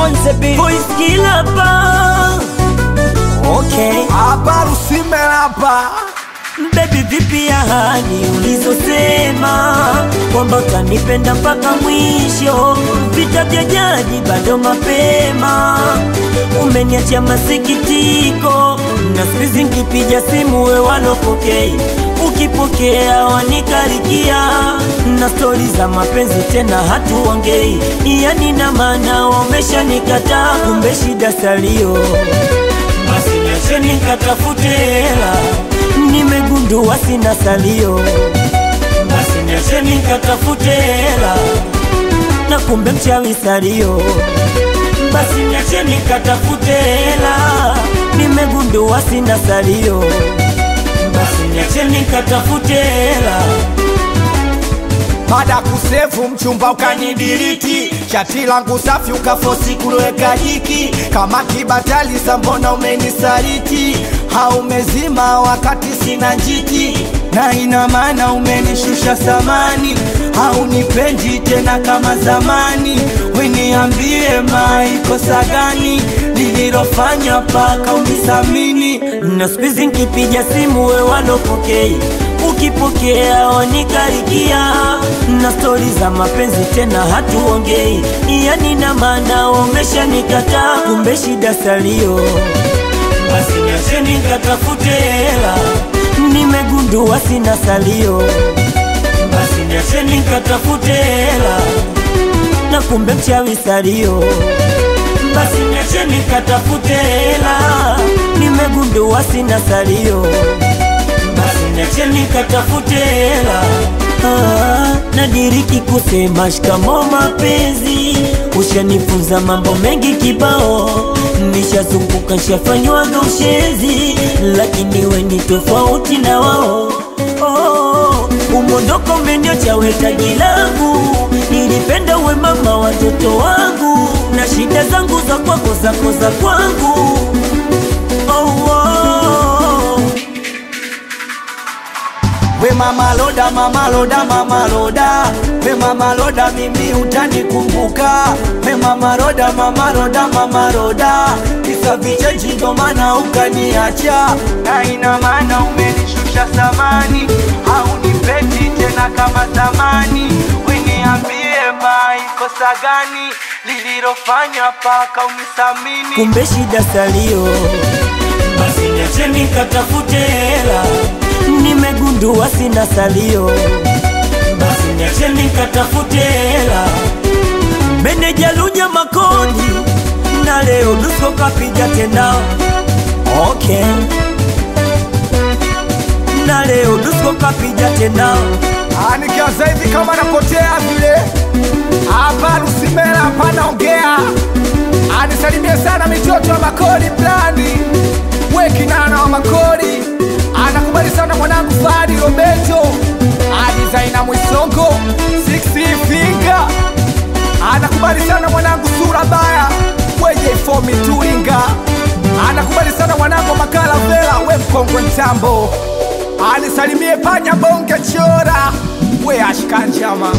on the beat. Voice killer pa. Okay. Hapa Rusime hapa. Baby vipi ahadi ulizosema kwamba utanipenda mpaka mwisho, vita vya jadi bado mapema, umeniacha masikitiko, na siku nikipiga simu wewe wanopokea, ukipokea wanikarikia, na stori za mapenzi tena hatuongei, yani na maana umeshanikataa, kumbe shida salio, basi niache nikatafute hela, nimegundua sina salio, basi niache nikatafute hela, na kumbe mchawi salio, basi niache nikatafute hela, nimegundua sina salio, basi niache nikatafute hela. Baada kusefu mchumba ukanidiriti, chati langu safi ukafosi kuloweka hiki, kama kibatali sambona umenisaliti, haumezima wakati sina njiti, na ina maana umenishusha samani, haunipendi tena kama zamani, weniambie maikosa gani nililofanya paka unisamini, na siku nikipiga simu wewe wanopokea, ukipokea wanikarikia, na stori za mapenzi tena hatuongei, yani na maana umeshanikataa, kumbe shida salio, basi niache nikatafute hela, nimegundua sina salio, basi niache nikatafute hela, na kumbe mchawi salio, basi niache nikatafute hela, nimegundua sina salio, basi niache nikatafute hela. Nadiriki kusema shikamo mapenzi, ushanifunza mambo mengi kibao, nishazunguka nishafanywaga ushezi, lakini we ni tofauti na wao. Umondoko umeniacha we taji langu, nilipenda we mama watoto wangu, na shida zangu za kwako zako za kwangu. We mama loda, mama loda, mama loda, we mama loda, mimi utanikumbuka, we mama loda, mama loda, mama loda, kisa vichenji ndo maana ukaniacha, na ina maana umenishusha samani, haunipendi tena kama zamani, weniambie maikosa gani lililofanya paka unisamini, kumbe shida salio, basi niache nikatafute hela, nimegundua sina salio, basi niache nikatafute hela. Meneja Lunya Makodi, na leo Dusko kapija tena. Okay, na leo Dusko kapija tena. Nikianza hivi kama napotea vile, hapa Rusime hapa naongea, anisalimie sana mitoto wa Makodi Blandi, we kinana wa Makodi, anakubali sana mwanangu Fadi Roberto, Zaina Mwisongo 6 finger, anakubali sana mwanangu Sura Baya, weje fomi Turinga, anakubali sana mwanangu Makala Vela, we mkongwe mtambo, anisalimie Panya Bonge Chora, we ashkanjama.